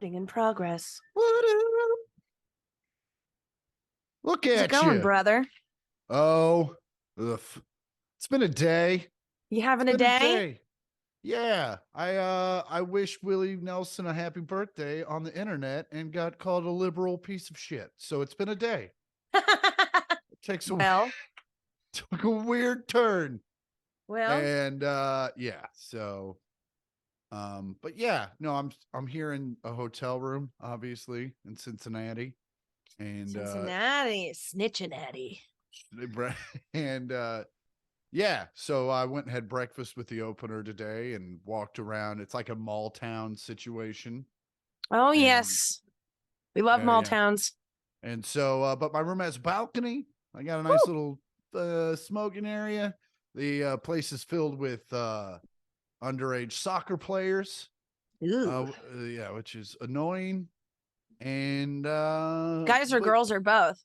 In progress. What up? Look How's it at going, you. brother? Oh, ugh. It's been a day. You It's having a been a day? day. Yeah. I wish Willie Nelson a happy birthday on the internet and got called a liberal piece of shit. So it's been a day. It takes a well, took a weird turn. well, And yeah, so but yeah, no, I'm here in a hotel room, obviously, in Cincinnati. And Cincinnati, Snitchinati. and yeah, so I went and had breakfast with the opener today and walked around. It's like a mall town situation. Oh, And yes. We love yeah, mall yeah. towns. And so but my room has a balcony. I got a nice Woo! little smoking area. The place is filled with underage soccer players. Ooh. Yeah, which is annoying. And Guys or but girls or both?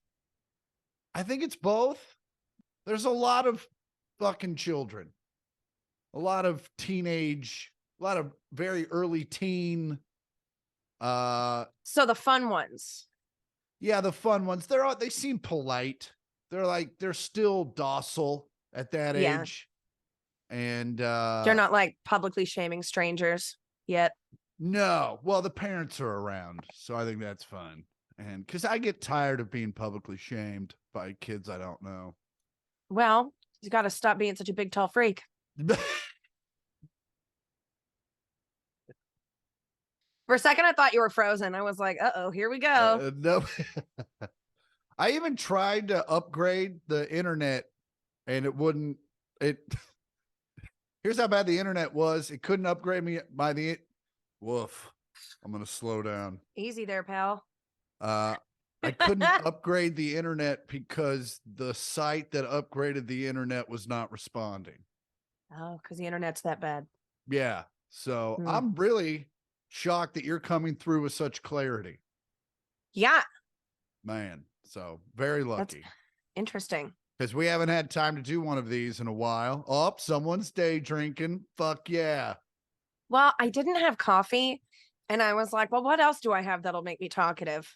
I think it's both. There's a lot of fucking children. A lot of teenage, a lot of very early teen. So the fun ones. Yeah, the fun ones. They seem polite. They're still docile at that Yeah. age. And They're not like publicly shaming strangers yet. no, well, the parents are around, so I think that's fun. And because I get tired of being publicly shamed by kids I don't know. Well, you got to stop being such a big, tall freak. For a second, I thought you were frozen. I was like, uh-oh, here we go. No. I even tried to upgrade the internet and it wouldn't. It Here's how bad the internet was. It couldn't upgrade me by the woof. I'm gonna slow down. Easy there, pal. I couldn't upgrade the internet because the site that upgraded the internet was not responding. Oh, because the internet's that bad. Yeah. So Hmm. I'm really shocked that you're coming through with such clarity. Yeah. Man. So very lucky. That's interesting. Because we haven't had time to do one of these in a while. Oh, someone's day drinking. Fuck yeah. Well, I didn't have coffee. And I was like, well, what else do I have that'll make me talkative?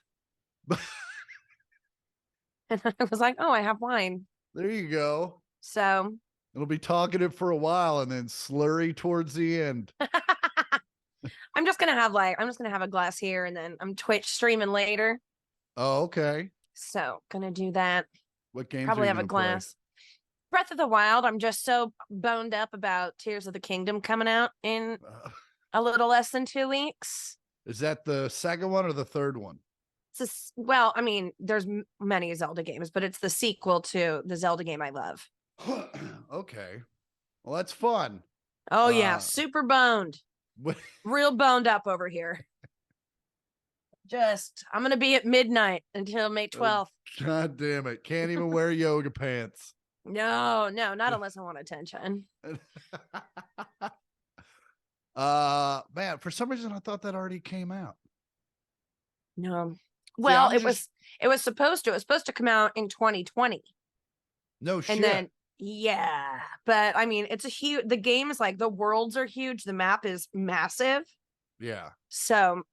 And I was like, oh, I have wine. There you go. So It'll be talkative for a while and then slurry towards the end. I'm just gonna have a glass here and then I'm Twitch streaming later. Oh, okay. So gonna do that. What games are Probably you have a going to play? glass. Breath of the Wild. I'm just so boned up about Tears of the Kingdom coming out in a little less than 2 weeks. Is that the second one or the third one? Well, I mean, there's many Zelda games, but it's the sequel to the Zelda game I love. Okay. Well, that's fun. Oh, yeah. Super boned. Real boned up over here. I'm going to be at midnight until May 12th. God damn it. Can't even wear yoga pants. No, not unless I want attention. Man, for some reason I thought that already came out. No. Well, it was supposed to come out in 2020. No shit. And then yeah, but I mean, the game is like the worlds are huge, the map is massive. Yeah. So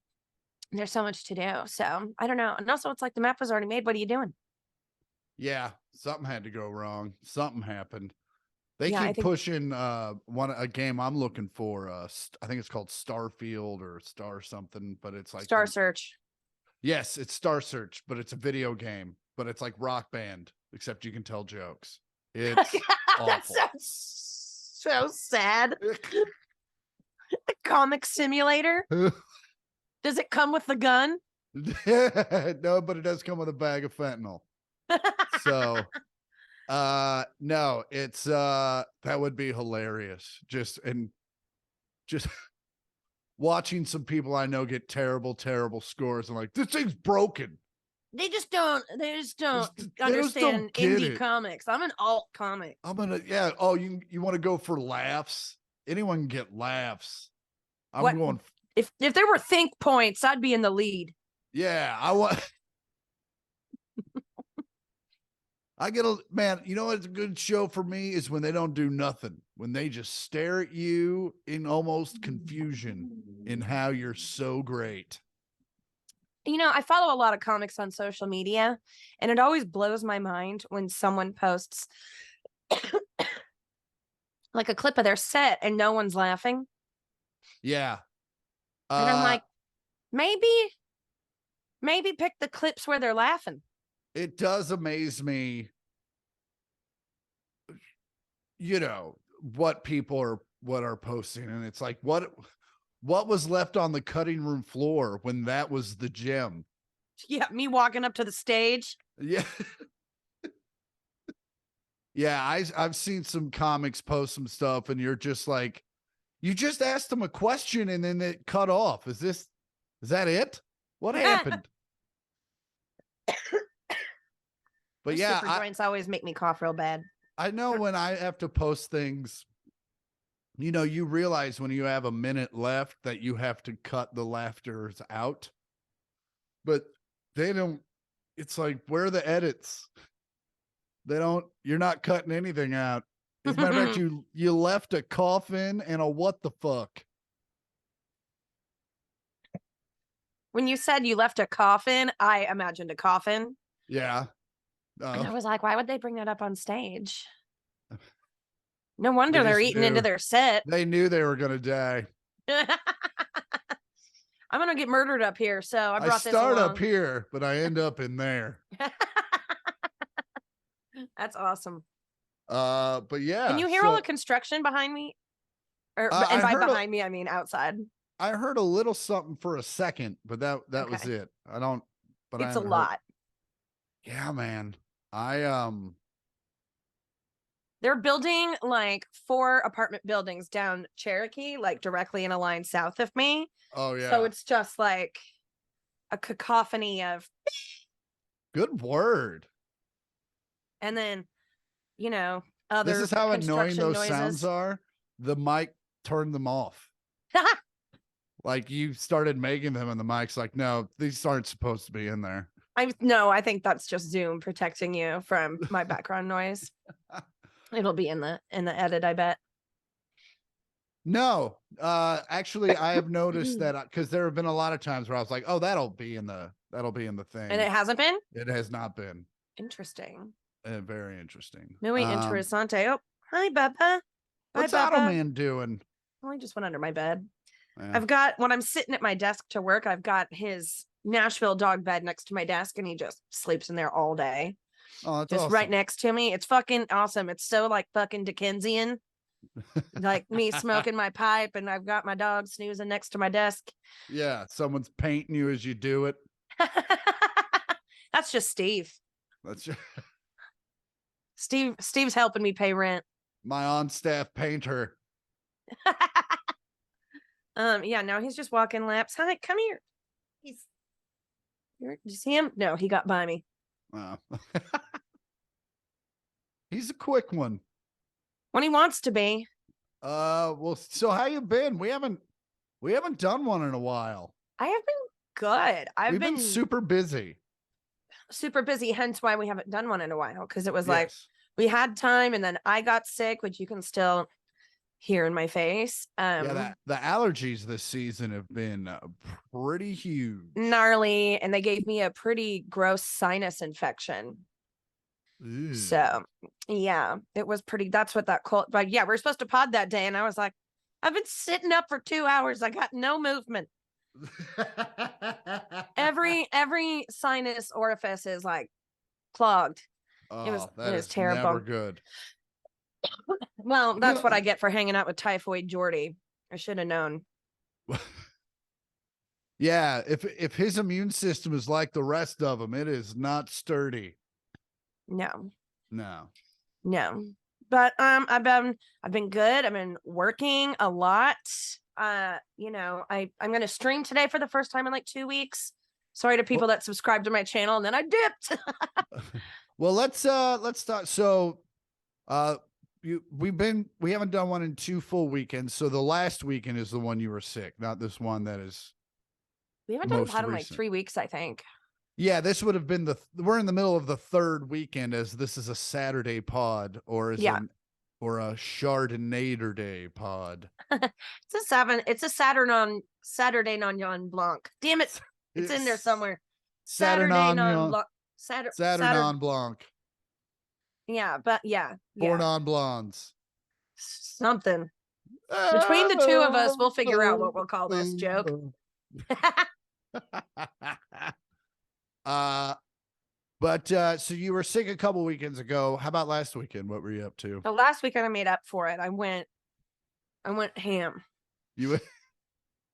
there's so much to do. So I don't know. And also it's like the map was already made. What are you doing? Yeah, something had to go wrong. Something happened. They keep pushing a game I'm looking for. I think it's called Starfield or Star something, but it's like Star Search. Yes, it's Star Search, but it's a video game, but it's like Rock Band, except you can tell jokes. It's awful. That sounds so sad. The comic simulator. Does it come with the gun? No, but it does come with a bag of fentanyl. So no, it's that would be hilarious. Just watching some people I know get terrible scores and like, this thing's broken. They just don't understand indie comics. I'm an alt comic. Yeah. Oh, you want to go for laughs? Anyone can get laughs. Going. If there were think points, I'd be in the lead. Yeah, I want. I get man, you know what's a good show for me is when they don't do nothing, when they just stare at you in almost confusion in how you're so great. I follow a lot of comics on social media, and it always blows my mind when someone posts like a clip of their set and no one's laughing. Yeah. And I'm like, maybe pick the clips where they're laughing. It does amaze me, what people are posting, and it's like, what was left on the cutting room floor when that was the gem? Yeah, me walking up to the stage. Yeah. Yeah, I've seen some comics post some stuff, and you're just like, you just asked them a question and then it cut off. Is that it? What happened? But yeah, super joints always make me cough real bad. I know when I have to post things, you realize when you have a minute left that you have to cut the laughters out, but they don't. It's like, where are the edits? You're not cutting anything out. As a matter of fact, you left a cough in and a what the fuck. When you said you left a coffin, I imagined a coffin. Yeah. And I was like, why would they bring that up on stage? No wonder they're eating into their set. They knew they were going to die. I'm going to get murdered up here. So I brought this start along. Up here, but I end up in there. That's awesome. But yeah. Can you hear all the construction behind me? And by behind me, I mean outside. I heard a little something for a second, but that was it. It's a lot. Yeah, man. They're building like 4 apartment buildings down Cherokee, like directly in a line south of me. Oh yeah. So it's just like a cacophony of good word. And then, other this is how annoying those noises. Sounds are. The mic turned them off. Like you started making them and the mic's like, no, these aren't supposed to be in there. I think that's just Zoom protecting you from my background noise. It'll be in the edit, I bet. No, actually, I have noticed that because there have been a lot of times where I was like, "Oh, that'll be in the thing," and it hasn't been. It has not been. Interesting. Very interesting. Muy interesante. Oh, hi, Bubba. What's Ottoman doing? Well, he just went under my bed. Yeah. I've got, when I'm sitting at my desk to work, I've got his Nashville dog bed next to my desk, and he just sleeps in there all day. Oh, that's just awesome. Right next to me. It's fucking awesome. It's so like fucking Dickensian. Like me smoking my pipe, and I've got my dog snoozing next to my desk. Yeah, someone's painting you as you do it. That's just Steve. That's just... Steve's helping me pay rent. My on-staff painter. Yeah, now he's just walking laps. Hi, come here. Did you see him? No, he got by me. Wow. He's a quick one. When he wants to be. Well, so how you been? We haven't done one in a while. I have been good. We've been super busy. Super busy, hence why we haven't done one in a while, because it was like we had time and then I got sick, which you can still hear in my face. Yeah, the allergies this season have been pretty huge. Gnarly, and they gave me a pretty gross sinus infection. Ooh. So yeah, it was pretty, that's what that cold, but yeah, we're supposed to pod that day, and I was like, I've been sitting up for 2 hours. I got no movement. every sinus orifice is like clogged. Oh, it was terrible. Never good. Well, that's what I get for hanging out with Typhoid Jordy. I should have known. Yeah, if his immune system is like the rest of them, it is not sturdy. No. But I've been good. I've been working a lot. I'm gonna stream today for the first time in like 2 weeks. Sorry to people that subscribe to my channel, and then I dipped. Well, let's start. So we haven't done one in 2 full weekends. So the last weekend is the one you were sick, not this one that is. We haven't done a pod in like 3 weeks, I think. Yeah, this would have been we're in the middle of the 3rd weekend, as this is a Saturday pod, or a Chardonnay day pod. It's a Saturday non Blanc. Damn it. It's in there somewhere. Saturday non Blanc. Saturday. Saturnon Blanc. Yeah, but Four non blondes. Something. Between the two of us, we'll figure out what we'll call this joke. But so you were sick a couple weekends ago. How about last weekend? What were you up to? The last weekend I made up for it. I went ham. You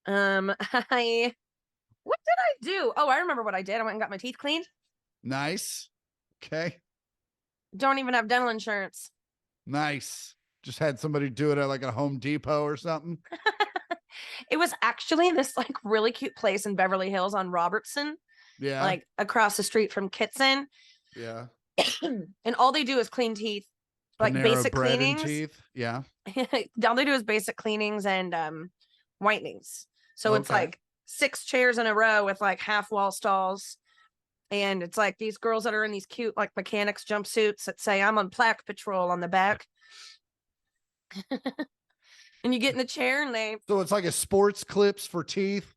I what did I do? Oh, I remember what I did. I went and got my teeth cleaned. nice. Okay. Don't even have dental insurance. Nice. Just had somebody do it at like a Home Depot or something. It was actually this like really cute place in Beverly Hills on Robertson, Yeah. like across the street from Kitson. Yeah. And all they do is clean teeth, like Panera basic bread and cleanings. teeth. Yeah. All they do is basic cleanings and whitenings. So it's Okay. like 6 chairs in a row with like half wall stalls. And it's like these girls that are in these cute like mechanics jumpsuits that say I'm on plaque patrol on the back. And you get in the chair and they So it's like a sports clips for teeth.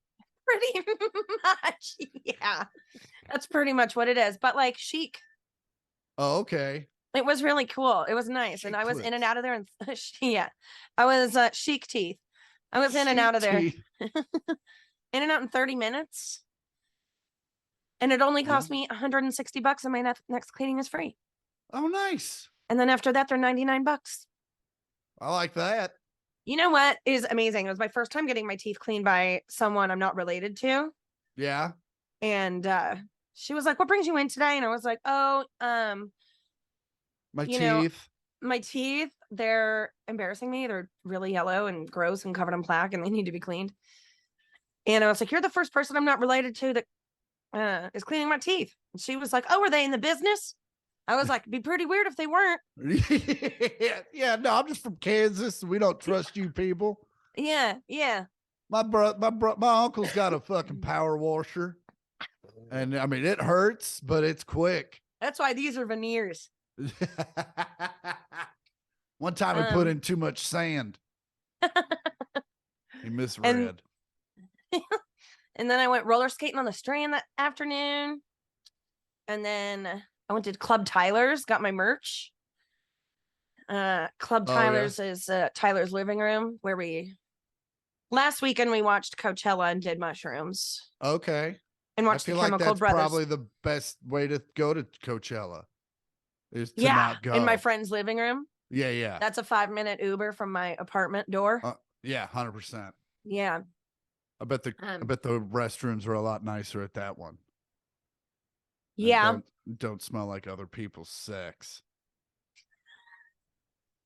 pretty much, yeah, that's pretty much what it is, but like chic. Oh, okay. It was really cool. It was nice. Chic And I was in and clips. out of there and yeah, I was chic teeth. I was in and out of there. Teeth. In and out in 30 minutes. And it only cost me $160 and my next cleaning is free. Oh, nice. And then after that, they're $99. I like that. You know what is amazing? It was my first time getting my teeth cleaned by someone I'm not related to. Yeah. And she was like, what brings you in today? And I was like, oh, My you know, teeth. my teeth, they're embarrassing me. They're really yellow and gross and covered in plaque and they need to be cleaned. And I was like, you're the first person I'm not related to that is cleaning my teeth. And she was like, oh, are they in the business? I was like, it'd be pretty weird if they weren't. Yeah, no, I'm just from Kansas. We don't trust you people. Yeah. My uncle's got a fucking power washer. And I mean, it hurts, but it's quick. That's why these are veneers. One time I put in too much sand. He misread. And then I went roller skating on the Strand that afternoon. And then I went to Club Tyler's, got my merch. Club Tyler's is Tyler's living room where last weekend we watched Coachella and did mushrooms. Okay. And watched I feel the like Chemical that's Brothers. probably the best way to go to Coachella is to yeah, not go. In my friend's living room. Yeah. That's a 5-minute Uber from my apartment door. Yeah, 100%. Yeah. I bet the restrooms are a lot nicer at that one. Yeah. Don't smell like other people's sex.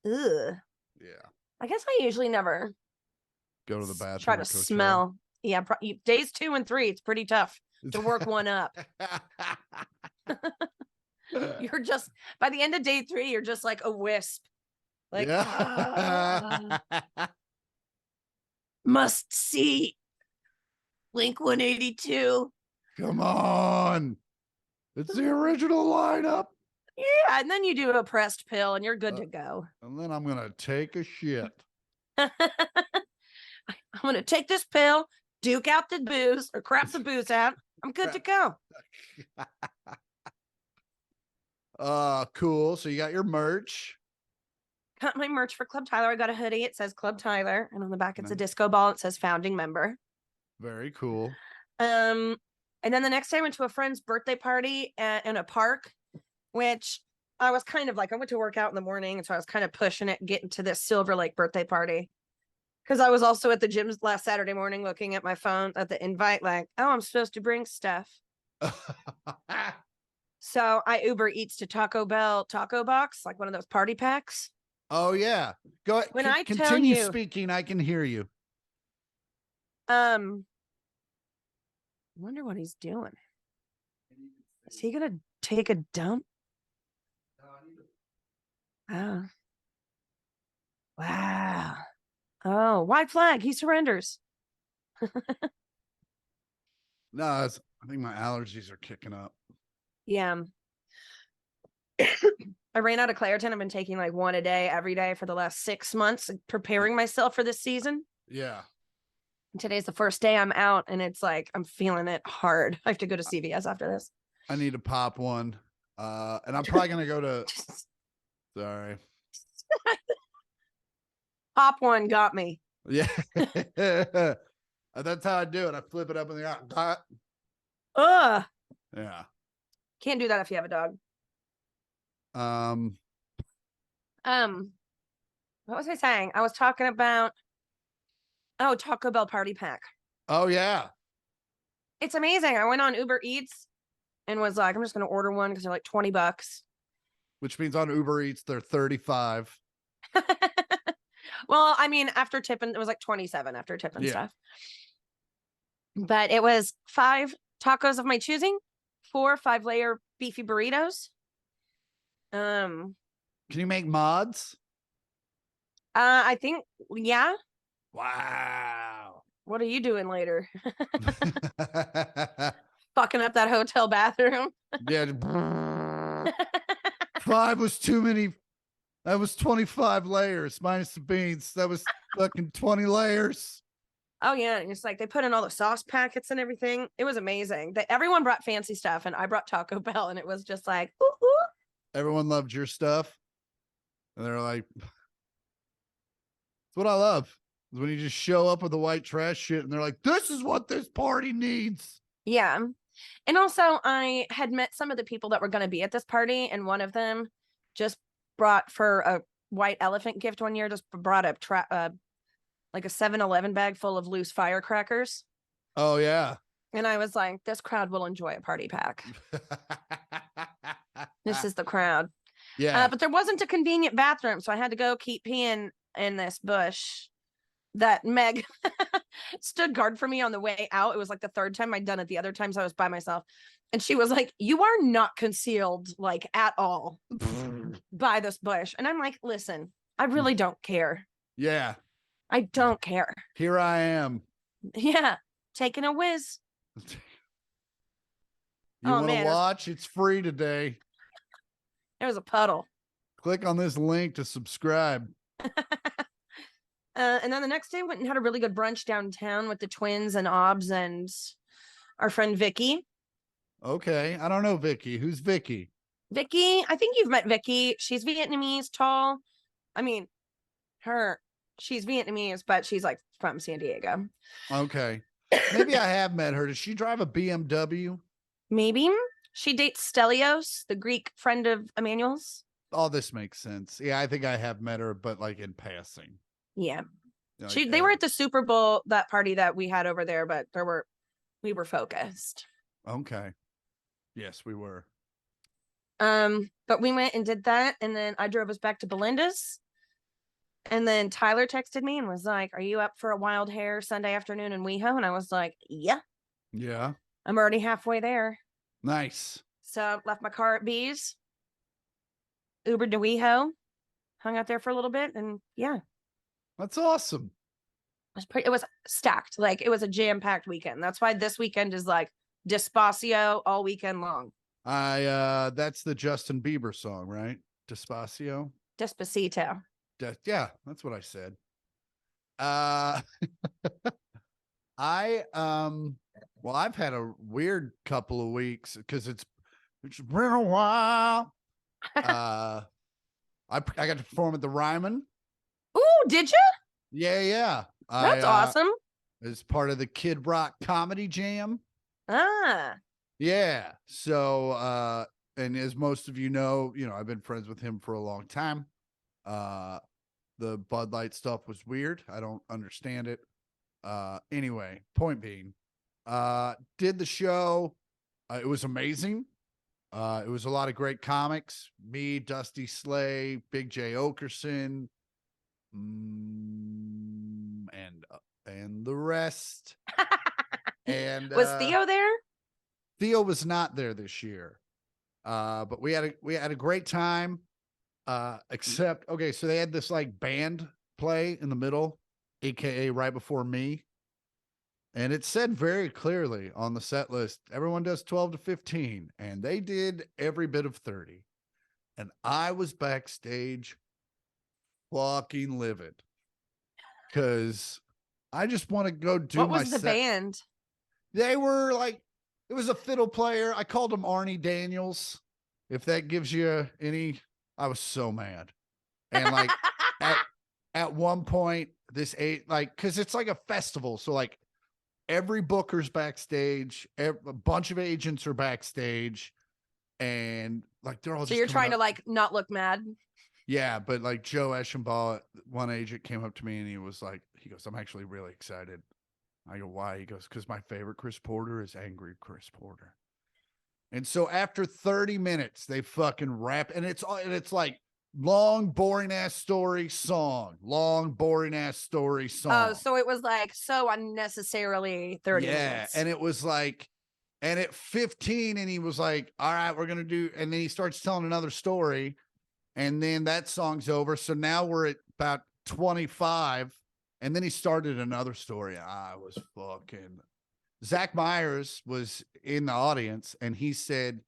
Ugh. Yeah. I guess I usually never Go to the bathroom. Try to smell. Yeah. Days 2 and 3, it's pretty tough to work one up. You're just, by the end of day 3, you're just like a wisp. Like, must see Blink 182. Come on. It's the original lineup. Yeah. And then you do a pressed pill and you're good to go. And then I'm going to take a shit. I'm going to take this pill, duke out the booze or crap the booze out. I'm good to go. Cool. So you got your merch. Got my merch for Club Tyler. I got a hoodie. It says Club Tyler. And on the back, it's a disco ball. It says founding member. Very cool. And then the next day I went to a friend's birthday party in a park, which I was kind of like, I went to work out in the morning. And so I was kind of pushing it, getting to this Silver Lake birthday party. Because I was also at the gym last Saturday morning looking at my phone at the invite, like, oh, I'm supposed to bring stuff. So I Uber Eats to Taco Bell Taco Box, like one of those party packs. Oh, yeah. Go ahead. When I continue tell you, speaking, I can hear you. I wonder what he's doing. Is he gonna take a dump? Oh. Wow. Oh, white flag. He surrenders. No, I think my allergies are kicking up. Yeah. I ran out of Claritin. I've been taking like one a day every day for the last 6 months, preparing myself for this season. Yeah. Today's the first day I'm out, and it's like I'm feeling it hard. I have to go to CVS after this. I need to pop one. And I'm probably gonna go to. Sorry. Pop one got me. Yeah. That's how I do it. I flip it up in the air. Ugh. Yeah. Can't do that if you have a dog. Um. What was I saying? I was talking about Taco Bell party pack. Oh yeah. It's amazing. I went on Uber Eats and was like, I'm just gonna order one because they're like $20. Which means on Uber Eats they're 35. Well, I mean, after tipping, it was like 27 after tipping Yeah. stuff. But it was 5 tacos of my choosing, 4 5-layer beefy burritos. Can you make mods? I think, yeah. Wow. What are you doing later? Fucking up that hotel bathroom. Yeah. 5 was too many. That was 25 layers minus the beans. That was fucking 20 layers. Oh yeah, and it's like they put in all the sauce packets and everything. It was amazing. Everyone brought fancy stuff, and I brought Taco Bell, and it was just like, ooh, ooh. Everyone loved your stuff, and they're like, "That's what I love." Is when you just show up with the white trash shit, and they're like, "This is what this party needs." Yeah. And also, I had met some of the people that were going to be at this party, and one of them just brought for a white elephant gift one year, just brought like a 7-Eleven bag full of loose firecrackers. Oh yeah. And I was like, this crowd will enjoy a party pack. This is the crowd. Yeah. But there wasn't a convenient bathroom, so I had to go keep peeing in this bush that Meg stood guard for me on the way out. It was like the third time I'd done it. The other times I was by myself. And she was like, you are not concealed like at all by this bush. And I'm like, listen, I really don't care. Yeah. I don't care. Here I am. Yeah. Taking a whiz. You Oh, want to man, watch? It's free today. There was a puddle. Click on this link to subscribe. And then the next day went and had a really good brunch downtown with the twins and Obs and our friend Vicky. Okay. I don't know Vicky. Who's Vicky? Vicky, I think you've met Vicky. She's Vietnamese, tall. I mean, she's Vietnamese, but she's like from San Diego. Okay. Maybe I have met her. Does she drive a BMW? Maybe. She dates Stelios, the Greek friend of Emmanuel's. Oh, this makes sense. Yeah, I think I have met her, but like in passing. Yeah. Like, They were at the Super Bowl, that party that we had over there, but we were focused. Okay. Yes, we were. But we went and did that, and then I drove us back to Belinda's. And then Tyler texted me and was like, are you up for a wild hair Sunday afternoon in WeHo? And I was like, yeah. Yeah. I'm already halfway there. Nice. So left my car at B's, Ubered to WeHo, hung out there for a little bit, and yeah. That's awesome. It was stacked. Like, it was a jam-packed weekend. That's why this weekend is like Despacio all weekend long. That's the Justin Bieber song, right? Despacio. Despacito. Yeah, that's what I said. Well, I've had a weird couple of weeks because it's been a while. I got to perform at the Ryman. Ooh, did you? Yeah. That's awesome. As part of the Kid Rock Comedy Jam. Ah. Yeah. So, and as most of you know, I've been friends with him for a long time. The Bud Light stuff was weird. I don't understand it. Anyway, point being, did the show. It was amazing. It was a lot of great comics. Me, Dusty Slay, Big J Okerson, and the rest. And was Theo there? Theo was not there this year. But we had a great time. Except, okay, so they had this like band play in the middle, aka right before me. And it said very clearly on the set list, everyone does 12 to 15, and they did every bit of 30. And I was backstage fucking livid because I just want to go do What my was the set. band? They were like, it was a fiddle player. I called him Arnie Daniels. If that gives you any, I was so mad. And like at one point, this like, cause it's like a festival. So like every booker's backstage, a bunch of agents are backstage, and like they're all So just you're coming trying to up. like not look mad. Yeah, but like Joe Eschenbaugh, one agent came up to me and he was like, he goes, I'm actually really excited. I go, why? He goes, because my favorite Chris Porter is Angry Chris Porter. And so after 30 minutes, they fucking rap, and it's like long, boring ass story song, long, boring ass story Oh, song. so it was like so unnecessarily 30 Yeah. minutes. And it was like, and at 15, and he was like, all right, we're going to do, and then he starts telling another story. And then that song's over. So now we're at about 25. And then he started another story. I was fucking. Zach Myers was in the audience and he said,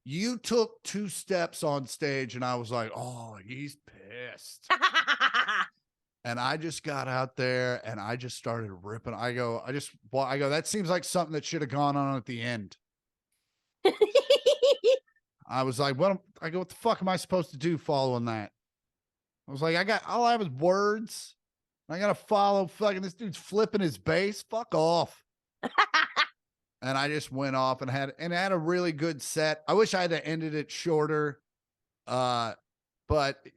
you took 2 steps on stage. And I was like, oh, he's pissed. And I just got out there and I just started ripping. I go, that seems like something that should have gone on at the end. I was like, I go, what the fuck am I supposed to do following that? I was like, all I have is words. I got to follow fucking this dude's flipping his bass. Fuck off. And I just went off and had a really good set. I wish I had ended it shorter. But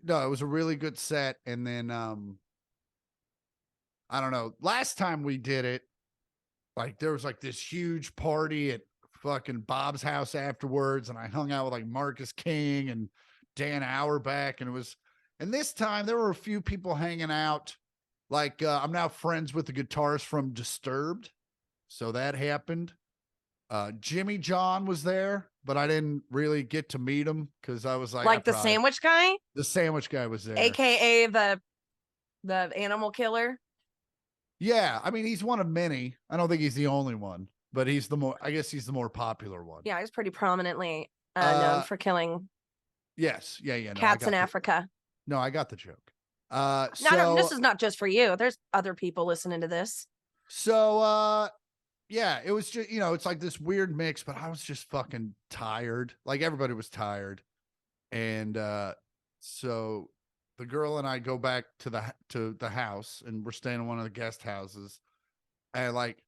no, it was a really good set. And then, I don't know, last time we did it, like there was like this huge party at fucking Bob's house afterwards. And I hung out with like Marcus King and Dan Auerbach. And this time there were a few people hanging out. Like, I'm now friends with the guitarist from Disturbed. So that happened. Jimmy John was there, but I didn't really get to meet him because I was like the sandwich guy, the sandwich guy was there, aka the animal killer. Yeah, I mean he's one of many. I don't think he's the only one, but I guess he's the more popular one. Yeah, he's pretty prominently known for killing yes, yeah. No, cats in Africa. No, I got the joke. This is not just for you. There's other people listening to this. So yeah, it was just, it's like this weird mix, but I was just fucking tired. Like everybody was tired. And so the girl and I go back to the house, and we're staying in one of the guest houses. At like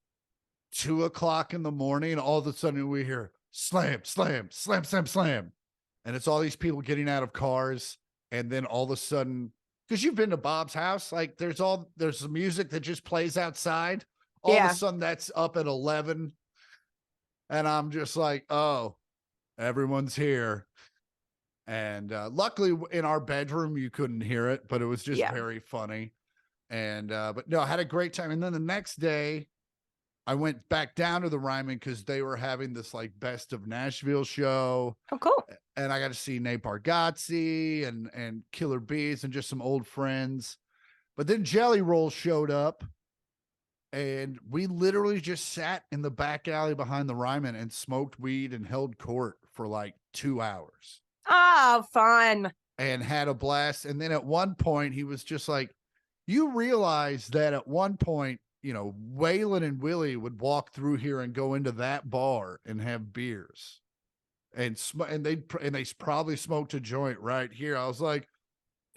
2:00 in the morning, all of a sudden we hear slam, slam, slam, slam, slam. And it's all these people getting out of cars. And then all of a sudden, because you've been to Bob's house, like there's some music that just plays outside. All of a sudden that's up at 11. And I'm just like, oh, everyone's here. And luckily in our bedroom, you couldn't hear it, but it was just very funny. And, but no, I had a great time. And then the next day I went back down to the Ryman because they were having this like best of Nashville show. Oh, cool. And I got to see Nate Bargatze and Killer Bees and just some old friends. But then Jelly Roll showed up. And we literally just sat in the back alley behind the Ryman and smoked weed and held court for like 2 hours. Oh, fun. And had a blast. And then at one point, he was just like, you realize that at one point, Waylon and Willie would walk through here and go into that bar and have beers. And they probably smoked a joint right here. I was like,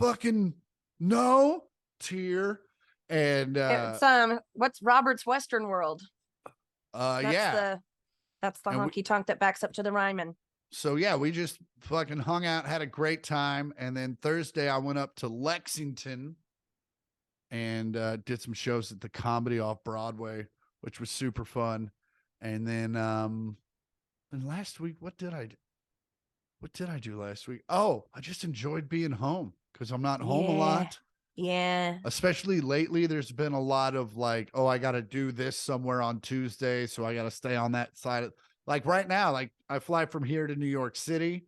fucking no, tear. And it's what's Robert's Western World? That's the honky tonk that backs up to the Ryman. So yeah, we just fucking hung out, had a great time. And then Thursday I went up to Lexington and did some shows at the Comedy off Broadway, which was super fun. And then last week, what did I do last week? Oh, I just enjoyed being home because I'm not home a lot. Yeah. Especially lately, there's been a lot of like, oh, I got to do this somewhere on Tuesday. So I got to stay on that side. Like right now, like I fly from here to New York City,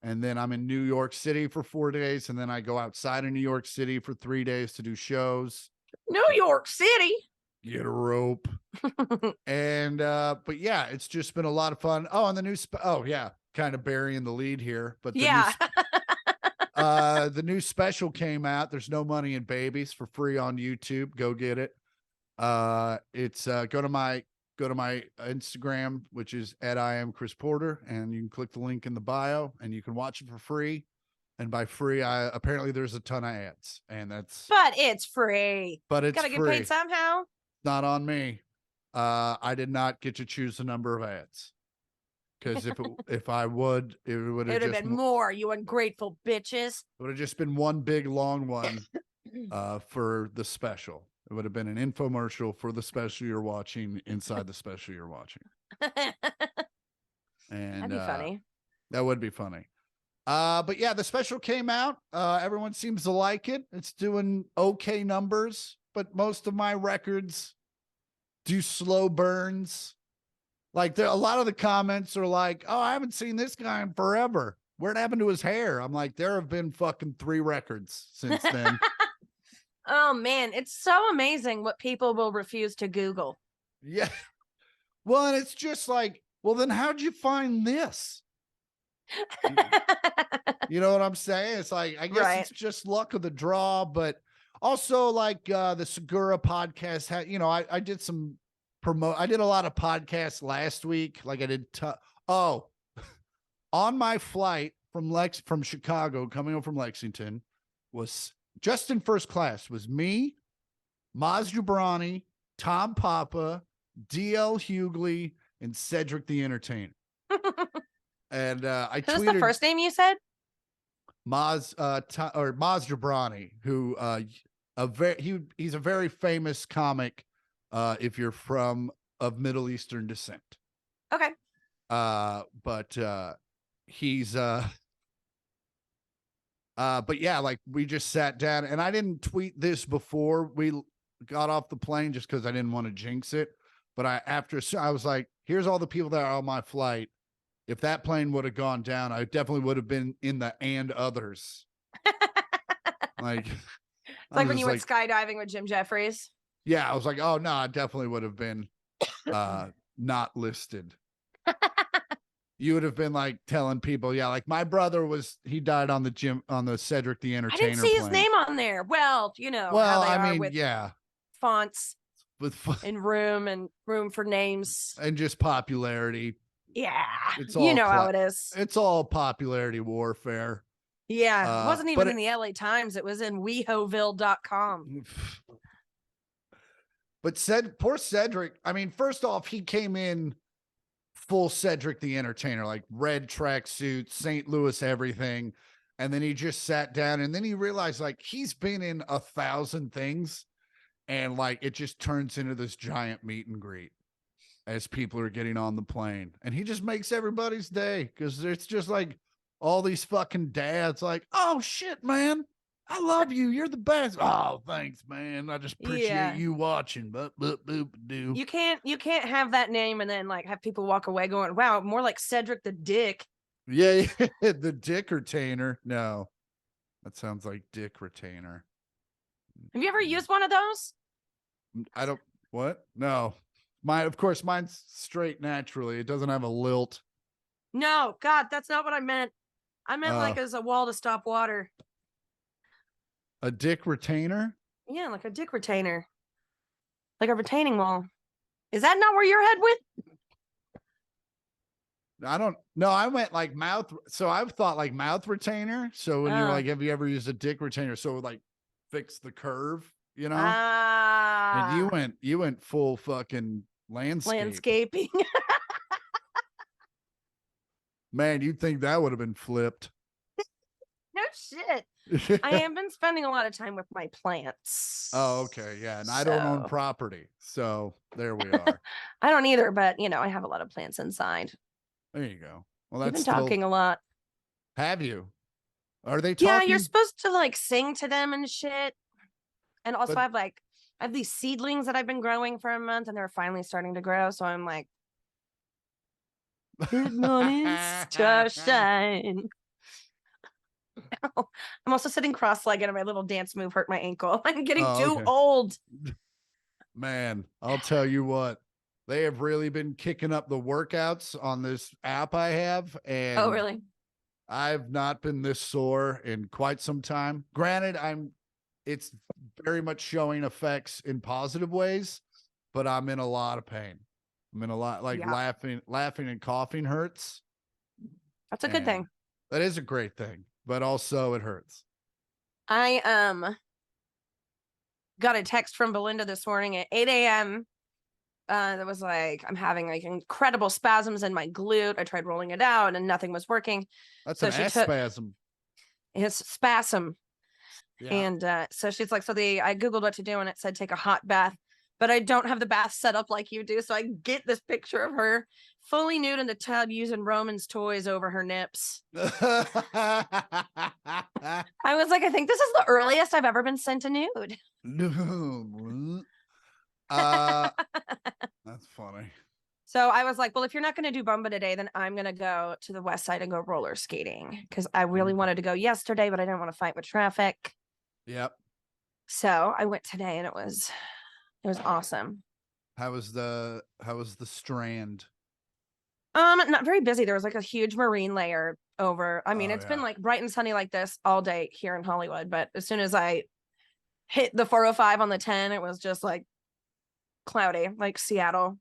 and then I'm in New York City for 4 days. And then I go outside of New York City for 3 days to do shows. New York City. Get a rope. And, but yeah, it's just been a lot of fun. Oh, and the new, kind of burying the lead here, but the new special came out. There's No Money in Babies for free on YouTube. Go get it. It's go to my Instagram, which is at I am Chris Porter, and you can click the link in the bio and you can watch it for free. And by free, I apparently there's a ton of ads, and But it's free. but it's Gotta get free. paid somehow. Not on me. I did not get to choose the number of ads. Because if I would, it would It have would have just been more, you ungrateful bitches. it would have just been one big long one for the special. It would have been an infomercial for the special you're watching inside the special you're watching. And That'd be funny. That would be funny. But yeah, the special came out. Everyone seems to like it. It's doing okay numbers, but most of my records do slow burns. Like a lot of the comments are like, "Oh, I haven't seen this guy in forever. Where'd it happen to his hair?" I'm like, there have been fucking 3 records since then. Oh man, it's so amazing what people will refuse to Google. Yeah. Well, and it's just like, well, then how'd you find this? You know what I'm saying? It's like, I guess it's just luck of the draw, but also like the Segura podcast had, you know, I did some I did a lot of podcasts last week. Like I did, on my flight from Chicago, coming home from Lexington, was just in first class was me, Maz Jobrani, Tom Papa, DL Hughley, and Cedric the Entertainer. And I tweeted. Who's the first name you said? Maz Jobrani, who he's a very famous comic if you're of Middle Eastern descent. Okay. But he's but yeah, like we just sat down, and I didn't tweet this before we got off the plane just because I didn't want to jinx it. But I was like, here's all the people that are on my flight. If that plane would have gone down, I definitely would have been in the and others. Like, it's like when you went skydiving with Jim Jeffries. Yeah, I was like, oh no, I definitely would have been not listed. You would have been like telling people, yeah, like my brother he died on the Cedric the Entertainer. I didn't see his plane. name on there. Well, you know, well, how they I are mean, with yeah, fonts with and room for names and just popularity. Yeah, it's you know how it is. It's all popularity warfare. Yeah, it wasn't even in the LA Times. It was in WeHoville.com. But poor Cedric. I mean, first off, he came in full Cedric the Entertainer, like red tracksuit, St. Louis, everything. And then he just sat down, and then he realized like he's been in 1,000 things, and like it just turns into this giant meet and greet as people are getting on the plane. And he just makes everybody's day because it's just like all these fucking dads like, oh shit, man, I love you. You're the best. Oh, thanks, man. I just appreciate you watching. But do. You can't have that name and then like have people walk away going, wow, more like Cedric the Dick. Yeah, the Dick Retainer. No, that sounds like Dick Retainer. Have you ever used one of those? I don't. What? No. Of course, mine's straight naturally. It doesn't have a lilt. No, God, that's not what I meant. I meant like as a wall to stop water. A Dick Retainer? Yeah, like a Dick Retainer. Like a retaining wall. Is that not where your head went? I don't know. I went like mouth. So I've thought like mouth retainer. So when you're like, have you ever used a Dick Retainer? So it would like fix the curve, you know? And you went full fucking landscaping. Man, you'd think that would have been flipped. No shit. I have been spending a lot of time with my plants. Oh, okay. Yeah. And I don't own property. So there we are. I don't either, but you know, I have a lot of plants inside. There you go. Well, You've been talking a lot. Have you? Are they talking? Yeah, you're supposed to like sing to them and shit. And also I have these seedlings that I've been growing for a month and they're finally starting to grow. So I'm like, good morning, starshine. I'm also sitting cross-legged and my little dance move hurt my ankle. I'm getting too old. Man, I'll tell you what. They have really been kicking up the workouts on this app I have. And oh, really? I've not been this sore in quite some time. Granted, it's very much showing effects in positive ways. but I'm in a lot of pain. I'm in a lot, like Yeah. laughing and coughing hurts. That's a good thing. That is a great thing, but also it hurts. I got a text from Belinda this morning at 8 a.m. That was like, I'm having like incredible spasms in my glute. I tried rolling it out and nothing was working. That's So an she ass took spasm. his Spassm. Yeah. And so she's like, I Googled what to do and it said take a hot bath, but I don't have the bath set up like you do. So I get this picture of her fully nude in the tub using Roman's toys over her nips. I was like, I think this is the earliest I've ever been sent a nude. That's funny. So I was like, well, if you're not going to do Bumba today, then I'm going to go to the west side and go roller skating because I really wanted to go yesterday, but I didn't want to fight with traffic. Yep. So I went today and it was awesome. How was the strand? Not very busy. There was like a huge marine layer over. I mean, Oh, it's been yeah. like bright and sunny like this all day here in Hollywood, but as soon as I hit the 405 on the 10, it was just like cloudy, like Seattle.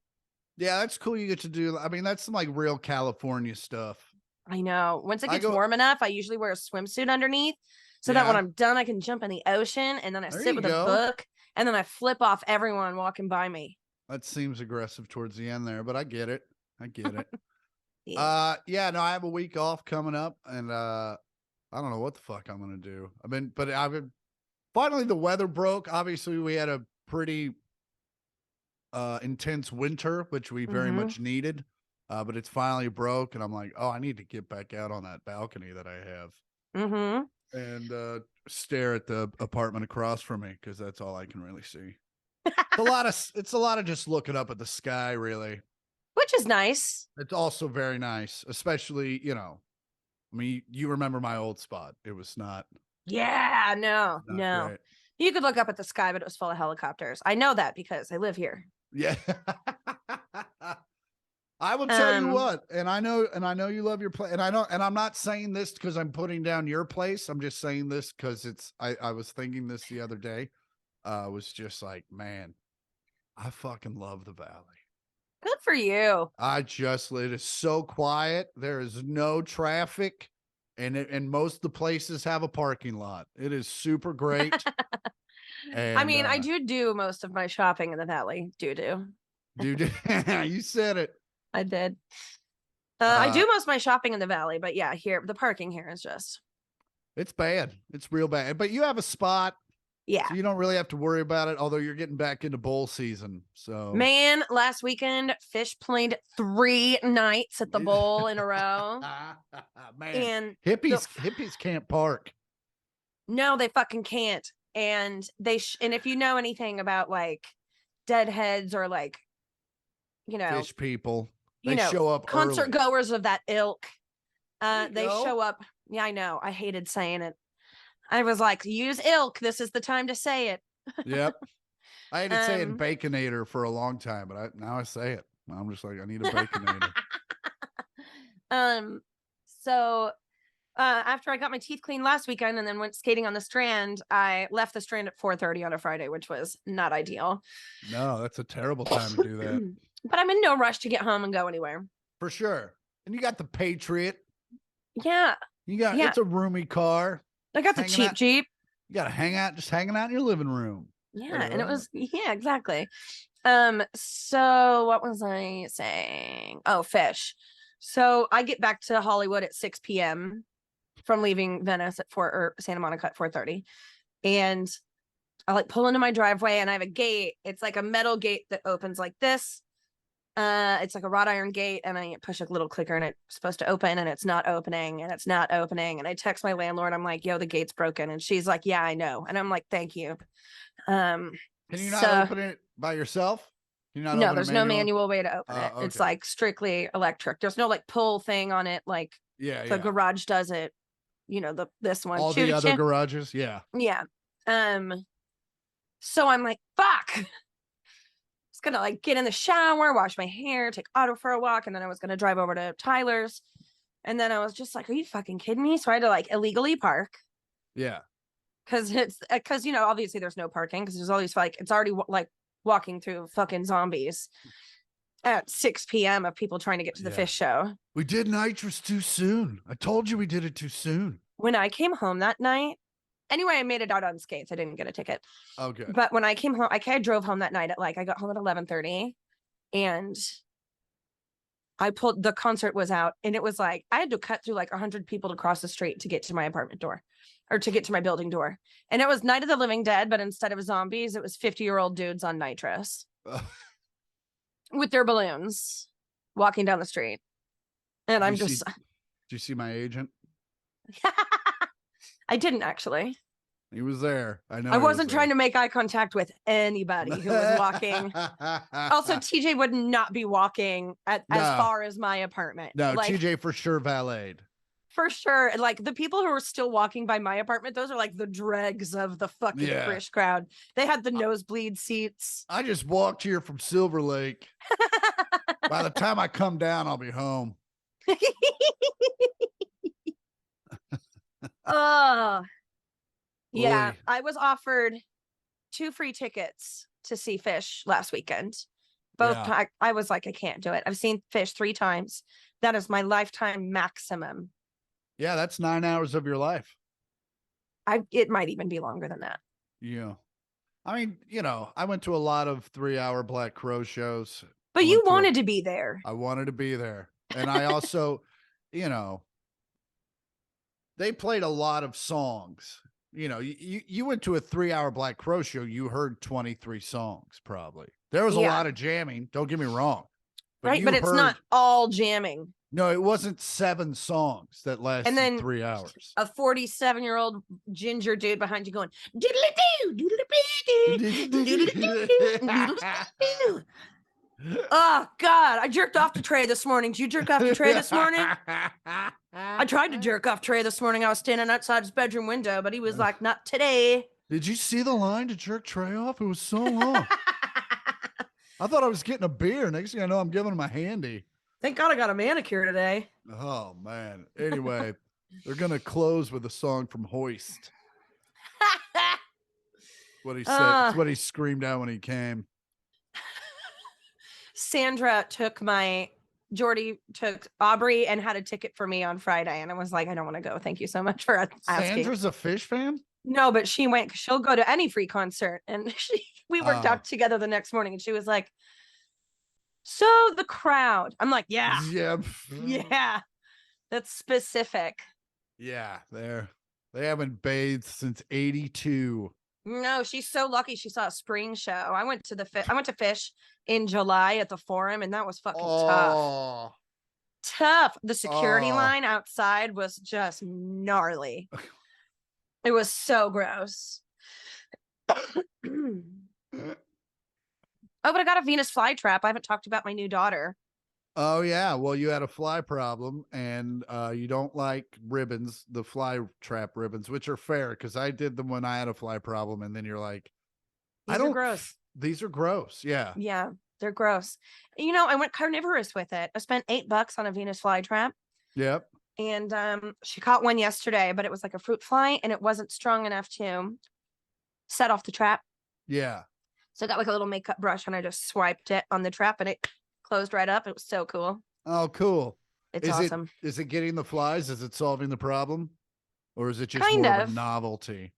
Yeah, that's cool. You get to do. I mean, that's some like real California stuff. I know. Once it gets warm enough, I usually wear a swimsuit underneath so that when I'm done, I can jump in the ocean and then I sit with a book and then I flip off everyone walking by me. That seems aggressive towards the end there, but I get it. Yeah. Yeah, no, I have a week off coming up and I don't know what the fuck I'm gonna do. Finally the weather broke. Obviously, we had a pretty intense winter, which we very much needed. But it's finally broke, and I'm like, oh, I need to get back out on that balcony that I have. And stare at the apartment across from me because that's all I can really see. It's a lot of just looking up at the sky, really. Which is nice. It's also very nice, especially, I mean, you remember my old spot. It was not. Yeah, no. Great. You could look up at the sky, but it was full of helicopters. I know that because I live here. Yeah. I will tell you what, and I know you love your place, and I'm not saying this because I'm putting down your place. I'm just saying this because I was thinking this the other day. Was just like, man, I fucking love the valley. Good for you. It is so quiet. There is no traffic, and most of the places have a parking lot. It is super great. And, I mean, I do most of my shopping in the valley. Dude, you said it. I did. I do most of my shopping in the valley, but yeah, here the parking here is just. It's bad. It's real bad. But you have a spot. Yeah. So you don't really have to worry about it, although you're getting back into bowl season. So man, last weekend fish played 3 nights at the bowl in a row. Man, and hippies can't park. No, they fucking can't. And and if you know anything about like deadheads or like, fish people, they show up concert early. goers of that ilk. They show up. Yeah, I know. I hated saying it. I was like, use ilk. This is the time to say it. Yep. I hated saying baconator for a long time, but now I say it. I'm just like, I need a baconator. So after I got my teeth cleaned last weekend and then went skating on the Strand, I left the Strand at 4:30 on a Friday, which was not ideal. No, that's a terrible time to do that. But I'm in no rush to get home and go anywhere. For sure. And you got the Patriot. Yeah. It's a roomy car. I got the cheap Jeep. You got to hanging out in your living room. Yeah, and it was, exactly. So what was I saying? Oh, fish. So I get back to Hollywood at 6 p.m. from leaving Venice at Santa Monica at 4:30. And I like pull into my driveway and I have a gate. It's like a metal gate that opens like this. It's like a wrought iron gate and I push a little clicker and it's supposed to open and it's not opening and it's not opening. And I text my landlord. I'm like, yo, the gate's broken. And she's like, yeah, I know. And I'm like, thank you. Can you not open it by yourself? No, there's no manual way to open it. Okay. It's like strictly electric. There's no like pull thing on it. Like the garage does it. This one. All the other garages. Yeah. Yeah. So I'm like, fuck. Gonna like get in the shower, wash my hair, take Otto for a walk, and then I was gonna drive over to Tyler's, and then I was just like, are you fucking kidding me? So I had to like illegally park. Yeah, because obviously there's no parking because there's all these like it's already like walking through fucking zombies at 6 p.m. of people trying to get to the fish show. We did nitrous too soon. I told you we did it too soon. When I came home that night, anyway, I made it out unscathed. I didn't get a ticket. Okay. But when I came home, I drove home that night at I got home at 11:30 and the concert was out and it was I had to cut through 100 people to cross the street to get to my apartment door or to get to my building door. And it was Night of the Living Dead, but instead of zombies, it was 50-year-old dudes on nitrous with their balloons walking down the street. And did you see my agent? I didn't actually. He was there. I know. I wasn't trying to make eye contact with anybody who was walking. Also, TJ would not be walking as far as my apartment. No, TJ for sure valeted. For sure. The people who are still walking by my apartment, those are the dregs of the fucking Frisch crowd. They had the nosebleed seats. I just walked here from Silver Lake. By the time I come down, I'll be home. Oh. Yeah, Boy. I was offered 2 free tickets to see Fish last weekend. Both I was I can't do it. I've seen Fish 3 times. That is my lifetime maximum. Yeah, that's 9 hours of your life. It might even be longer than that. Yeah. I mean, I went to a lot of 3-hour Black Crow shows. But you wanted to be there. I wanted to be there. And I also, they played a lot of songs. You went to a 3-hour Black Crow show, you heard 23 songs probably. There was a lot of jamming, don't get me wrong. But it's not all jamming. No, it wasn't 7 songs that lasted and then 3 hours. A 47-year-old ginger dude behind you going, doodle-doo. Oh God, I jerked off to Trey this morning. Did you jerk off to Trey this morning? I tried to jerk off Trey this morning. I was standing outside his bedroom window, but he was like, not today. Did you see the line to jerk Trey off? It was so long. I thought I was getting a beer. Next thing I know, I'm giving him a handy. Thank God I got a manicure today. Oh, man. Anyway, they're going to close with a song from Hoist. What he said. It's what he screamed out when he came. Sandra Jordy took Aubrey and had a ticket for me on Friday. And I was like, I don't want to go. Thank you so much for asking. Sandra's a Fish fan? No, but she went, she'll go to any free concert. And we worked out together the next morning and she was like, so the crowd. I'm like, yeah. Yeah. That's specific. Yeah. They haven't bathed since 82. No, she's so lucky she saw a spring show. I went to Fish in July at the Forum, and that was fucking tough. Tough. The security line outside was just gnarly. It was so gross. Oh, but I got a Venus flytrap. I haven't talked about my new daughter. Oh, yeah. Well, you had a fly problem and you don't like ribbons, the fly trap ribbons, which are fair because I did them when I had a fly problem. And then you're like, These are gross. These are gross. Yeah. Yeah, they're gross. I went carnivorous with it. I spent $8 on a Venus flytrap. Yep. And she caught one yesterday, but it was like a fruit fly and it wasn't strong enough to set off the trap. Yeah. So I got a little makeup brush and I just swiped it on the trap and it closed right up. It was so cool. Oh, cool. It's awesome. Is it getting the flies? Is it solving the problem? Or is it just kind more of a novelty?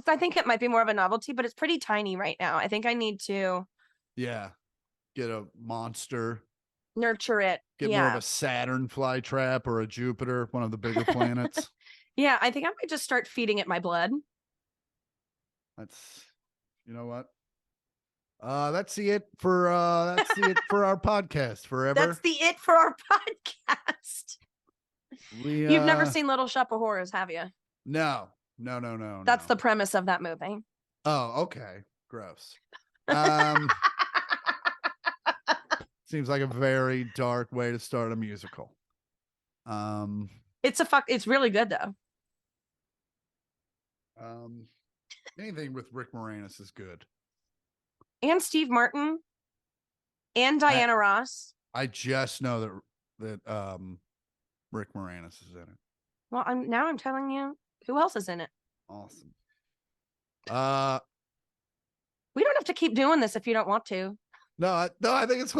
I think it might be more of a novelty, but it's pretty tiny right now. I think I need to get a monster. Nurture it. Get more of a Saturn fly trap or a Jupiter, one of the bigger planets. Yeah, I think I might just start feeding it my blood. You know what? That's it for our podcast forever. That's it for our podcast. You've never seen Little Shop of Horrors, have you? No. That's the premise of that movie. Oh, okay. Gross. Seems like a very dark way to start a musical. It's really good though. Anything with Rick Moranis is good. And Steve Martin and Diana Ross. I just know that Rick Moranis is in it. Well, I'm telling you who else is in it. Awesome. We don't have to keep doing this if you don't want to. No, I think it's,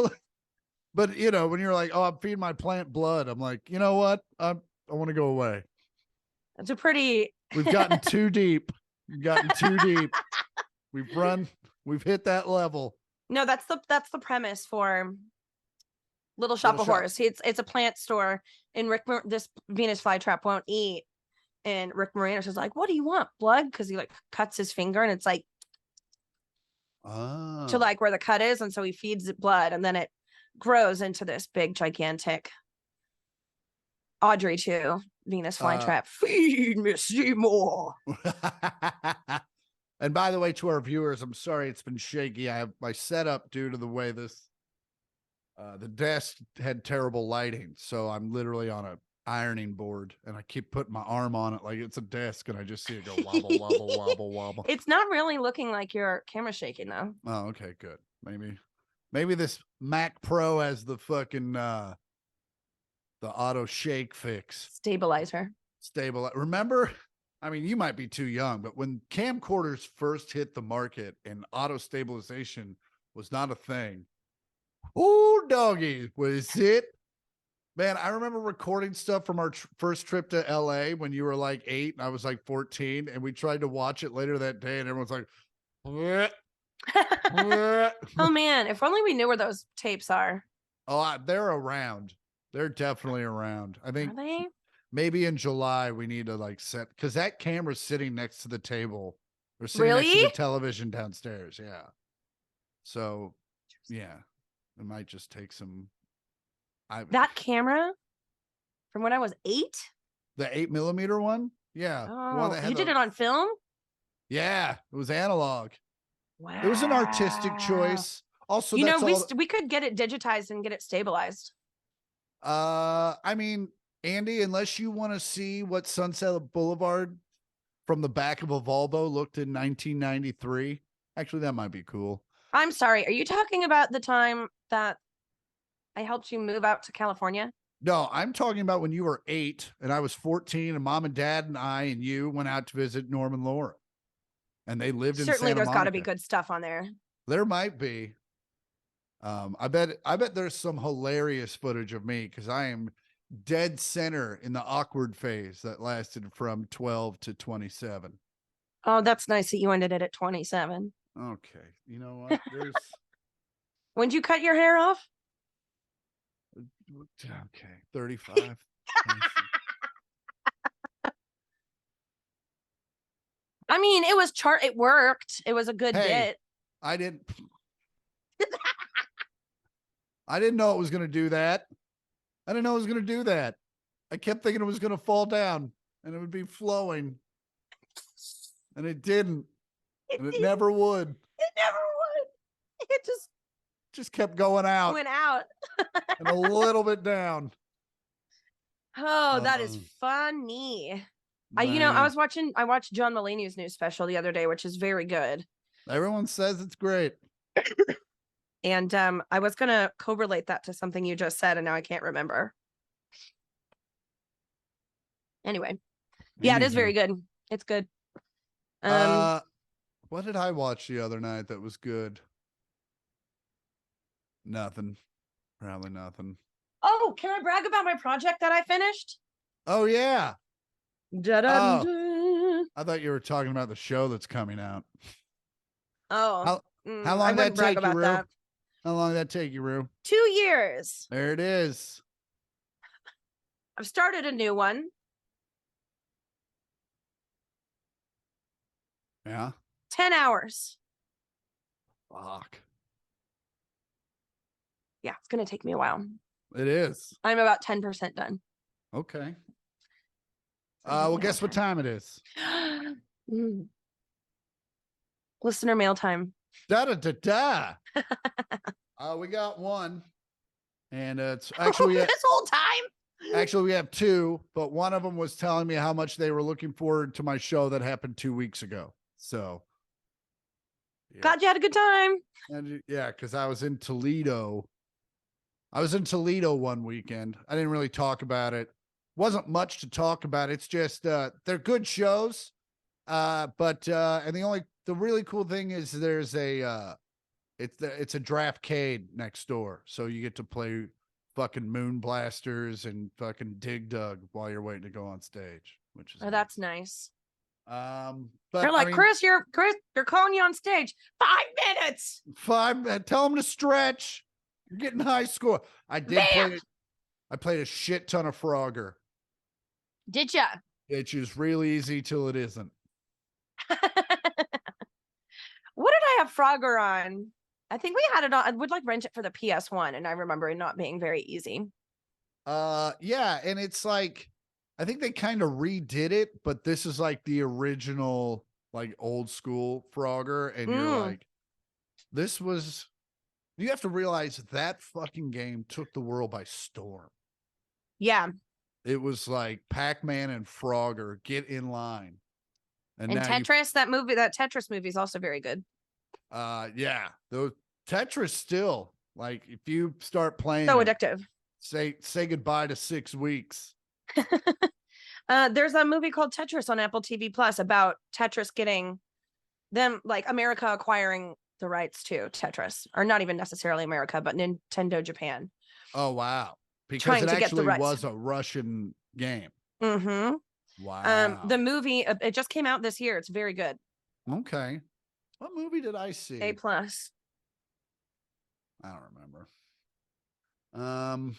but you know, when you're like, oh, I'm feeding my plant blood, I'm like, you know what? I want to go away. It's a pretty. We've gotten too deep. We've gotten too deep. We've hit that level. No, that's the premise for Little Shop of Horrors. It's a plant store, and this Venus flytrap won't eat, and Rick Moranis is like, "What do you want, blood?" Because he like cuts his finger, and it's like to like where the cut is, and so he feeds it blood, and then it grows into this big gigantic Audrey too. Venus flytrap. Feed me Seymour. And by the way, to our viewers, I'm sorry it's been shaky. I have my setup due to the way this the desk had terrible lighting, so I'm literally on a ironing board, and I keep putting my arm on it like it's a desk, and I just see it go wobble, wobble, wobble, wobble. It's not really looking like your camera's shaking though. Oh, okay, good. Maybe this Mac Pro has the fucking the auto shake fix. Stabilizer. Remember? I mean, you might be too young, but when camcorders first hit the market and auto stabilization was not a thing. Oh, doggy, was it? Man, I remember recording stuff from our first trip to LA when you were like 8 and I was like 14, and we tried to watch it later that day, and everyone's like, bleh, bleh. Oh man, if only we knew where those tapes are. Oh, they're around. They're definitely around. I think Are they? maybe in July we need to like set, because that camera's sitting next to the table. Or sitting next to Really? the television downstairs. Yeah. So yeah, it might just take some. That camera from when I was 8? The 8mm one? Yeah. Oh, you did it on film? Yeah, it was analog. Wow. It was an artistic choice. Also, you know, that's we could get it digitized and get it stabilized. I mean, Andy, unless you want to see what Sunset Boulevard from the back of a Volvo looked in 1993, actually, that might be cool. I'm sorry. Are you talking about the time that I helped you move out to California? No, I'm talking about when you were 8 and I was 14, and Mom and Dad and I and you went out to visit Norm and Laura, and they lived in Certainly, Santa there's got to Monica. be good stuff on there. There might be. I bet there's some hilarious footage of me, because I am dead center in the awkward phase that lasted from 12 to 27. Oh, that's nice that you ended it at 27. Okay, you know what? There's When'd you cut your hair off? okay, 35. I mean, it was it worked. It was a good bit. I didn't I didn't know it was going to do that. I didn't know it was going to do that. I kept thinking it was going to fall down and it would be flowing. And it didn't. And it never would. It never would. It just kept going out. Went out. And a little bit down. Oh, that is funny. I watched John Mulaney's new special the other day, which is very good. Everyone says it's great. And I was gonna correlate that to something you just said, and now I can't remember. Anyway, yeah, it is very good. It's good. What did I watch the other night that was good? Nothing. Probably nothing. Oh, can I brag about my project that I finished? Oh yeah. Oh, I thought you were talking about the show that's coming out. Oh, how long did that take you, Rue? How long did that take you, Rue? 2 years. There it is. I've started a new one. Yeah. 10 hours. Fuck. Yeah, it's going to take me a while. It is. I'm about 10% done. Okay. Well, guess what time it is? Listener mail time. Da-da-da-da. We got one. And it's actually this whole time. Actually, we have two, but one of them was telling me how much they were looking forward to my show that happened 2 weeks ago. So yeah. Glad you had a good time. And yeah, because I was in Toledo. I was in Toledo one weekend. I didn't really talk about it. Wasn't much to talk about. It's just they're good shows. And the only the really cool thing is there's it's a draftcade next door, so you get to play fucking Moon Blasters and fucking Dig Dug while you're waiting to go on stage, which is Oh, that's nice. but They're like, I mean, Chris, they're calling you on stage. 5 minutes. tell them to stretch. You're getting high score. I did play Bam! it. I played a shit ton of Frogger. Did ya? It's just real easy till it isn't. What did I have Frogger on? I think we had it on. I would like rent it for the PS1, and I remember it not being very easy. Yeah, and it's like I think they kind of redid it, but this is like the original, like old school Frogger, and you're like, this was. You have to realize that fucking game took the world by storm. Yeah. It was like Pac-Man and Frogger get in line. And Tetris, that Tetris movie is also very good. Yeah, those Tetris still, like, if you start playing So it, addictive. say goodbye to 6 weeks. There's a movie called Tetris on Apple TV Plus about Tetris getting them, like America acquiring the rights to Tetris, or not even necessarily America, but Nintendo Japan. Oh wow. Because Trying it to get the actually rights. was a Russian game. Mm-hmm. Wow. The movie, it just came out this year. It's very good. Okay. What movie did I see? A+. I don't remember.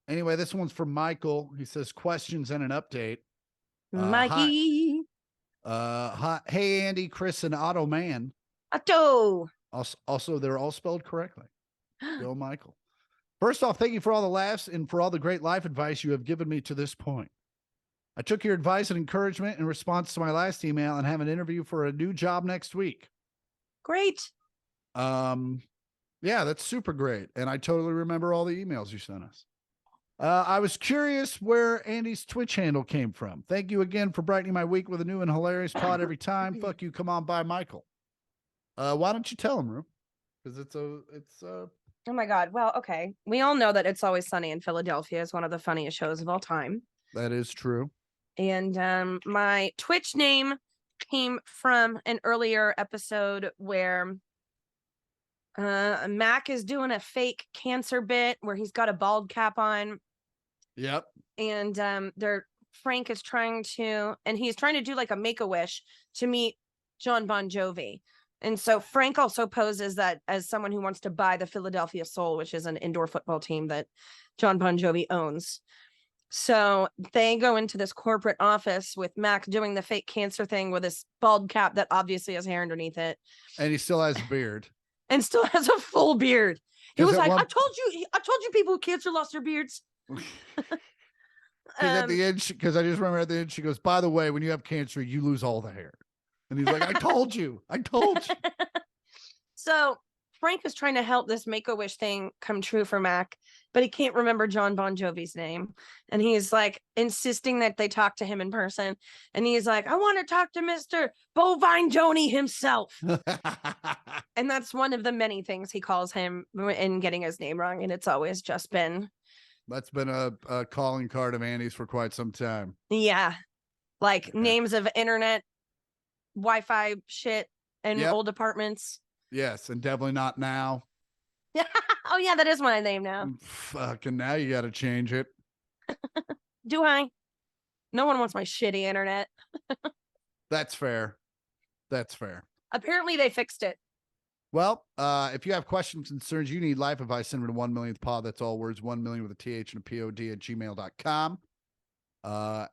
Anyway, this one's from Michael. He says questions and an update. Mikey. Hi, hey Andy, Chris, and Otto Man. Otto. Also, they're all spelled correctly. Go, Michael. First off, thank you for all the laughs and for all the great life advice you have given me to this point. I took your advice and encouragement in response to my last email and have an interview for a new job next week. Great. Yeah, that's super great. And I totally remember all the emails you sent us. I was curious where Andy's Twitch handle came from. Thank you again for brightening my week with a new and hilarious pod every time. Fuck you. Come on by, Michael. Why don't you tell him, Rue? Because it's Oh my God. Well, okay. We all know that It's Always Sunny in Philadelphia is one of the funniest shows of all time. that is true. And my Twitch name came from an earlier episode where Mac is doing a fake cancer bit where he's got a bald cap on. Yep. And Frank is trying to do like a Make-A-Wish to meet John Bon Jovi. And so Frank also poses that as someone who wants to buy the Philadelphia Soul, which is an indoor football team that John Bon Jovi owns. So they go into this corporate office with Mac doing the fake cancer thing with this bald cap that obviously has hair underneath it. And he still has a beard. And still has a full beard. He was like, I told you people with cancer lost their beards. At the end, because I just remember at the end, she goes, by the way, when you have cancer, you lose all the hair. And he's like, I told you. So Frank is trying to help this Make-A-Wish thing come true for Mac, but he can't remember John Bon Jovi's name. And he's like insisting that they talk to him in person. And he's like, I want to talk to Mr. Bovine Joni himself. And that's one of the many things he calls him in getting his name wrong. And it's always just been. That's been a calling card of Andy's for quite some time. Yeah. Like names of internet Wi-Fi shit in old apartments. Yes, and definitely not now. Oh yeah, that is my name now. Fucking now you got to change it. Do I? No one wants my shitty internet. That's fair. Apparently they fixed it. Well, if you have questions, concerns, you need life advice, send it to 1 millionth pod. That's all words, 1 million with a TH and a POD at gmail.com.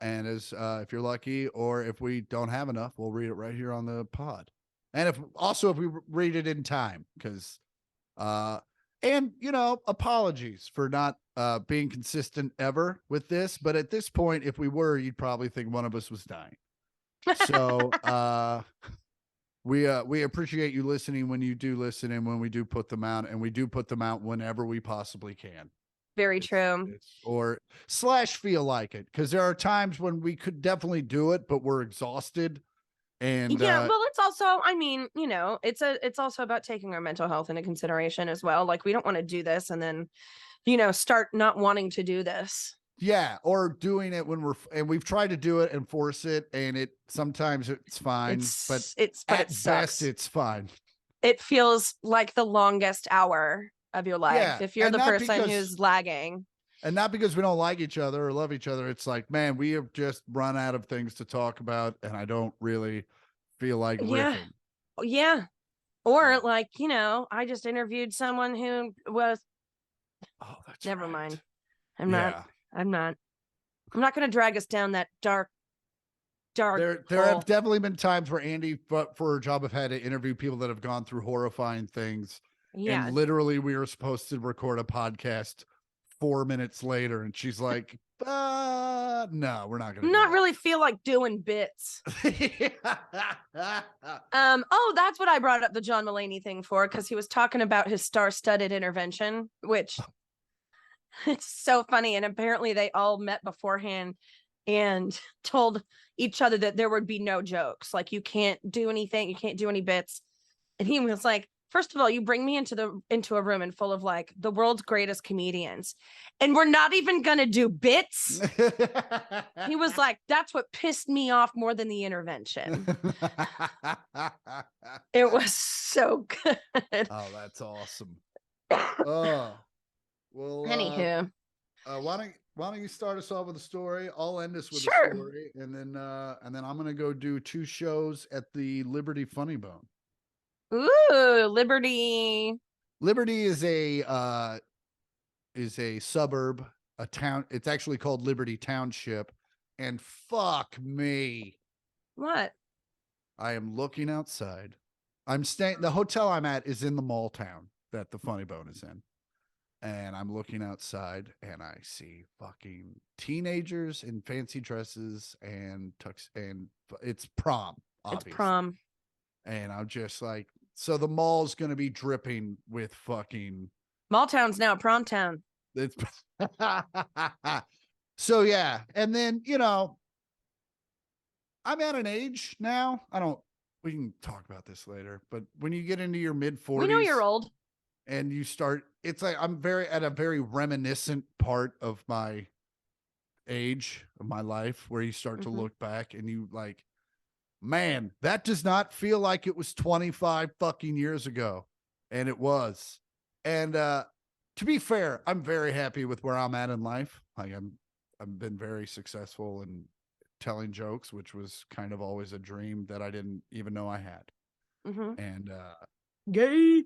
And if you're lucky, or if we don't have enough, we'll read it right here on the pod. And if we read it in time, because, and apologies for not being consistent ever with this. But at this point, if we were, you'd probably think one of us was dying. So, we appreciate you listening when you do listen and when we do put them out, and we do put them out whenever we possibly can. Very true. Or feel like it, because there are times when we could definitely do it, but we're exhausted. And well, it's also, I mean, it's also about taking our mental health into consideration as well. Like, we don't want to do this and then, start not wanting to do this. Yeah, or doing it when we've tried to do it and force it, and sometimes it's fine, but But it at best sucks. it's fine. It feels like the longest hour of your life Yeah, if you're and the person who's lagging. not because we don't like each other or love each other. It's like, man, we have just run out of things to talk about, and I don't really feel like Yeah. riffing. Yeah. Or like, I just interviewed someone who was Oh, that's never right. mind. Yeah. I'm not going to drag us down that dark There hole. have definitely been times where Andy, but for a job, have had to interview people that have gone through horrifying things. Yeah. And literally, we were supposed to record a podcast 4 minutes later, and she's like, no, we're not going to Not really feel like doing bits. Oh, that's what I brought up the John Mulaney thing for, because he was talking about his star-studded intervention, which it's so funny. And apparently they all met beforehand and told each other that there would be no jokes. Like, you can't do anything, you can't do any bits. And he was like, first of all, you bring me into a room and full of like the world's greatest comedians, and we're not even gonna do bits. He was like, that's what pissed me off more than the intervention. It was so good. Oh, that's awesome. Oh, well. Anywho, why don't you start us off with a story? I'll end us with sure. a story, and then I'm gonna go do 2 shows at the Liberty Funny Bone. Ooh, Liberty. Liberty is a suburb, a town. It's actually called Liberty Township, and fuck me, What? I am looking outside. I'm staying. The hotel I'm at is in the mall town that the Funny Bone is in. And I'm looking outside and I see fucking teenagers in fancy dresses and it's prom, obviously. It's prom. And I'm just like, so the mall's going to be dripping with fucking. Mall town's now prom town. It's so yeah. And then, I'm at an age now. We can talk about this later, but when you get into your mid 40s, We know you're old. And you start, it's like I'm at a very reminiscent part of my age of my life where you start to look back and you like, man, that does not feel like it was 25 fucking years ago. And it was. And to be fair, I'm very happy with where I'm at in life. Like I've been very successful in telling jokes, which was kind of always a dream that I didn't even know I had. And gay.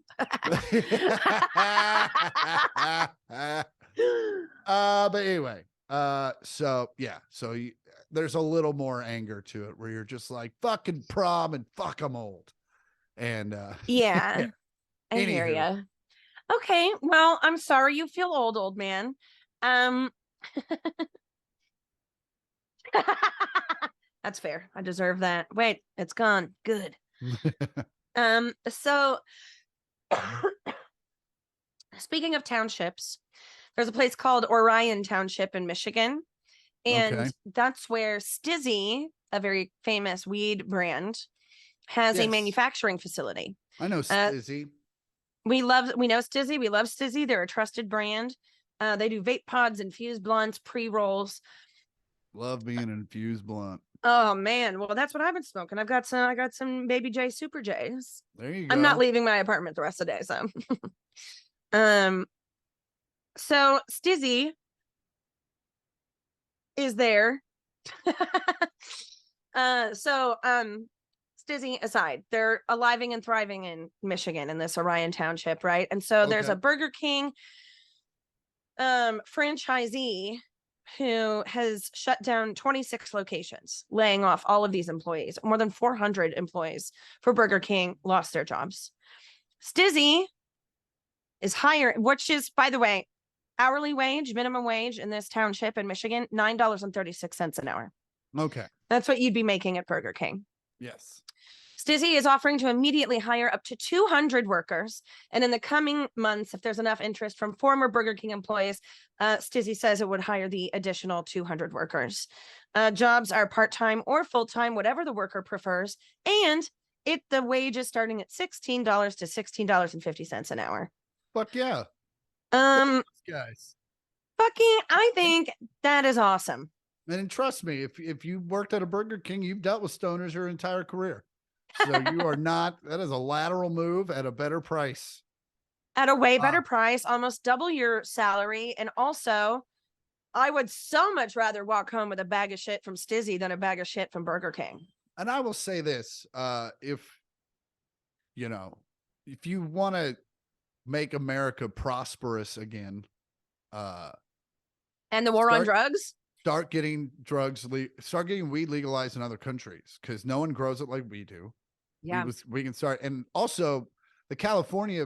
But anyway, so yeah, there's a little more anger to it where you're just like fucking prom and fuck, I'm old. And yeah, I hear ya. Okay, well, I'm sorry you feel old man. That's fair. I deserve that. Wait, it's gone. Good. So speaking of townships, there's a place called Orion Township in Michigan. And that's where Stizzy, a very famous weed brand, has a manufacturing facility. I know Stizzy. We know Stizzy. We love Stizzy. They're a trusted brand. They do vape pods, infused blunts, pre-rolls. Love being an infused blunt. Oh man, well that's what I've been smoking. I got some Baby J Super J's. There you go. I'm not leaving my apartment the rest of the day, so so Stizzy is there. Stizzy aside, they're aliving and thriving in Michigan in this Orion Township, right? And so there's a Burger King franchisee who has shut down 26 locations, laying off all of these employees. More than 400 employees for Burger King lost their jobs. Stizzy is hiring, which is, by the way, hourly wage, minimum wage in this township in Michigan, $9.36 an hour. Okay. That's what you'd be making at Burger King. Yes. Stizzy is offering to immediately hire up to 200 workers. And in the coming months, if there's enough interest from former Burger King employees, Stizzy says it would hire the additional 200 workers. Jobs are part-time or full-time, whatever the worker prefers. And the wage is starting at $16 to $16.50 an hour. Fuck yeah. Guys. I think that is awesome. And trust me, if you worked at a Burger King, you've dealt with stoners your entire career. So you are not, that is a lateral move at a better price. At a way better price, almost double your salary. And also, I would so much rather walk home with a bag of shit from Stizzy than a bag of shit from Burger King. And I will say this, if you want to make America prosperous again, and the war on drugs, start getting weed legalized in other countries, because no one grows it like we do. Yeah, we can start. And also the California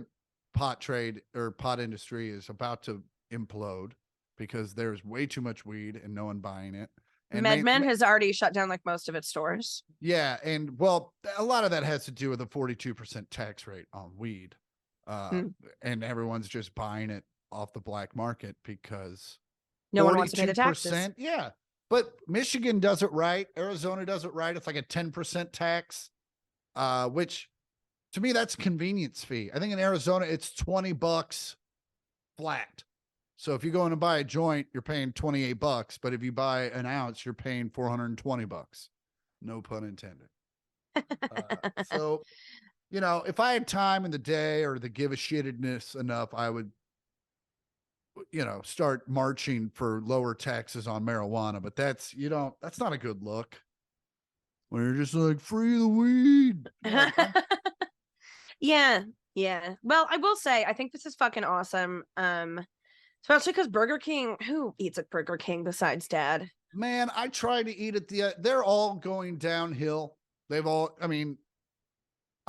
pot trade or pot industry is about to implode because there's way too much weed and no one buying it. And MedMen has already shut down like most of its stores. Yeah, and well, a lot of that has to do with the 42% tax rate on weed. And everyone's just buying it off the black market because no one wants to pay the taxes. Yeah. But Michigan does it right. Arizona does it right. It's like a 10% tax, which to me, that's convenience fee. I think in Arizona, it's $20 flat. So if you go in and buy a joint, you're paying $28. But if you buy an ounce, you're paying $420. No pun intended. So, if I had time in the day or the give a shittedness enough, I would, start marching for lower taxes on marijuana. But that's not a good look when you're just like, free the weed. Yeah. Well, I will say, I think this is fucking awesome. Especially because Burger King, who eats at Burger King besides Dad? Man, I try to eat at they're all going downhill. I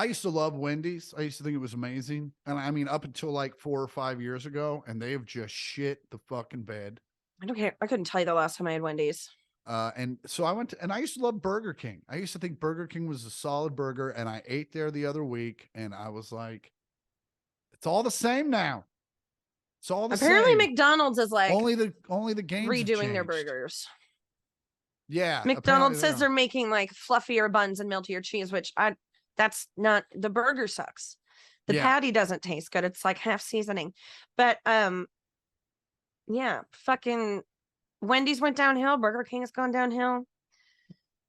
used to love Wendy's. I used to think it was amazing. And up until like 4 or 5 years ago, and they've just shit the fucking bed. I don't care. I couldn't tell you the last time I had Wendy's. And so I went to, and I used to love Burger King. I used to think Burger King was a solid burger. And I ate there the other week and I was like, it's all the same now. It's all the Apparently same. McDonald's is like only the games redoing their burgers. Yeah. McDonald's says they're making like fluffier buns and meltier cheese, which that's not, the burger sucks. The patty doesn't taste good. It's like half seasoning. But yeah, fucking Wendy's went downhill. Burger King has gone downhill.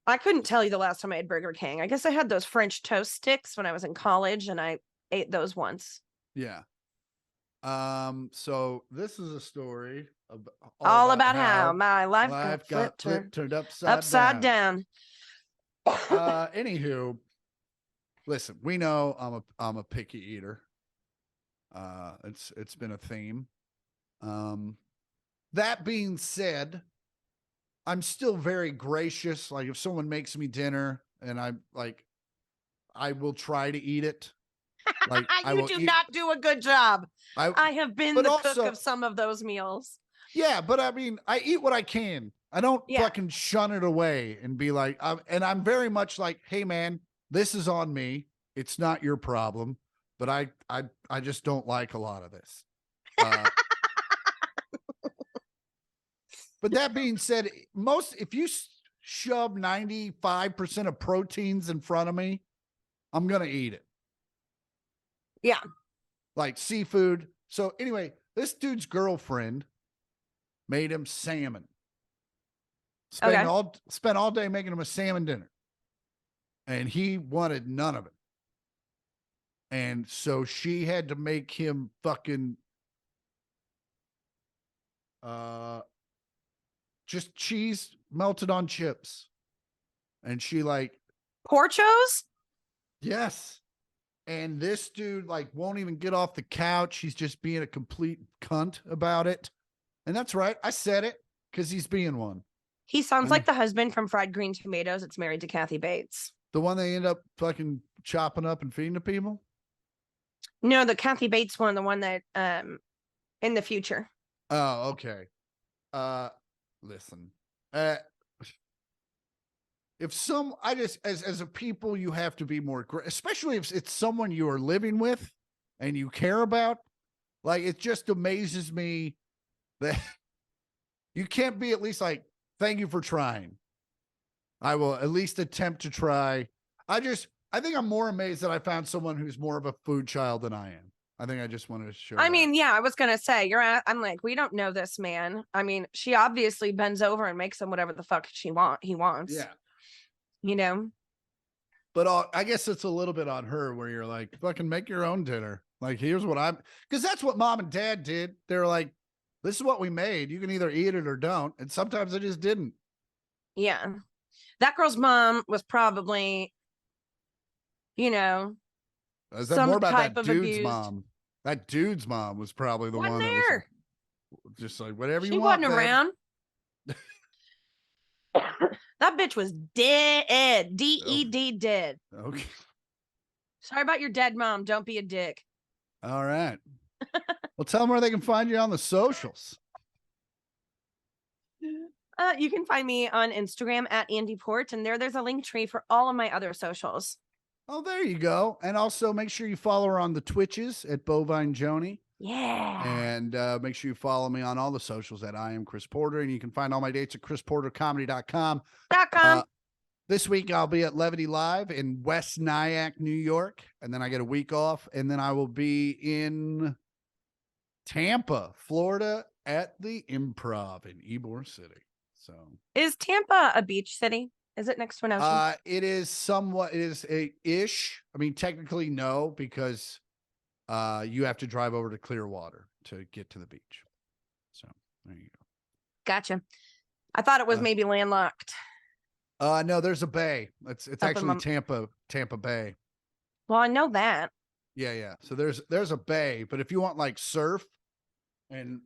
I couldn't tell you the last time I had Burger King. I guess I had those French toast sticks when I was in college and I ate those once. Yeah. So this is a story all about how my life got turned upside down. Anywho, listen, we know I'm a picky eater. It's been a theme. That being said, I'm still very gracious. Like if someone makes me dinner and I will try to eat it. Like you do not do a good job. I have been the cook of some of those meals. Yeah, but I eat what I can. I don't fucking shun it away and be like, and I'm very much like, hey man, this is on me. It's not your problem. But I just don't like a lot of this. But that being said, if you shove 95% of proteins in front of me, I'm going to eat it. Yeah. Like seafood. So anyway, this dude's girlfriend made him salmon. Spent all day making him a salmon dinner. And he wanted none of it. And so she had to make him fucking just cheese melted on chips. And she Porchos? Yes. And this dude won't even get off the couch. He's just being a complete cunt about it. And that's right. I said it because he's being one. He sounds like the husband from Fried Green Tomatoes. It's married to Kathy Bates. The one they end up fucking chopping up and feeding to people? No, the Kathy Bates one, the one that in the future. Oh, okay. Listen. As a people, you have to be more, especially if it's someone you are living with and you care about. It just amazes me that you can't be at least thank you for trying. I will at least attempt to try. I think I'm more amazed that I found someone who's more of a food child than I am. I think I just wanted to show. I that. mean, yeah, I was gonna say I'm like, we don't know this man. I mean, she obviously bends over and makes him whatever the fuck he wants. Yeah. You know? But I guess it's a little bit on her where you're like, fucking make your own dinner. Like, here's what because that's what mom and dad did. They're like, this is what we made. You can either eat it or don't. And sometimes I just didn't. Yeah. That girl's mom was probably, you know, Is that some more about type that of dude's abused. mom? That dude's mom was probably the Wasn't one that there. was just like, whatever She you want. wasn't around. That bitch was dead. D-E-D dead. Okay. Sorry about your dead mom. Don't be a dick. All right. Well, tell them where they can find you on the socials. You can find me on Instagram at Andi Port, and there's a link tree for all of my other socials. Oh, there you go. And also make sure you follow her on the Twitches at Bovine Joni. Yeah. And make sure you follow me on all the socials at I am Chris Porter. And you can find all my dates at chrisportercomedy.com. This week I'll be at Levity Live in West Nyack, New York. And then I get a week off. And then I will be in Tampa, Florida at the Improv in Ybor City. So is Tampa a beach city? Is it next to an ocean? It is somewhat, it is a ish. I mean, technically no, because you have to drive over to Clearwater to get to the beach. So there you go. Gotcha. I thought it was maybe landlocked. No, there's a bay. It's actually Tampa Bay. Well, I know that. Yeah. So there's a bay, but if you want like surf and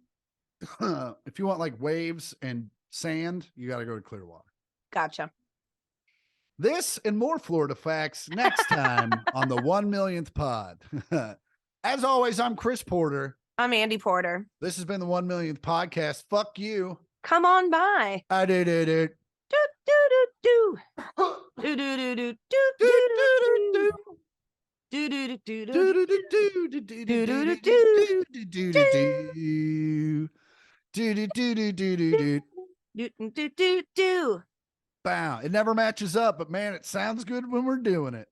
if you want like waves and sand, you got to go to Clearwater. Gotcha. This and more Florida facts next time on the 1 millionth pod. As always, I'm Chris Porter. I'm Andi Porter. This has been the 1 millionth podcast. Fuck you. Come on by. I did it. Do do do do do do do do do do do do do do do. Bow. It never matches up, but man, it sounds good when we're doing it.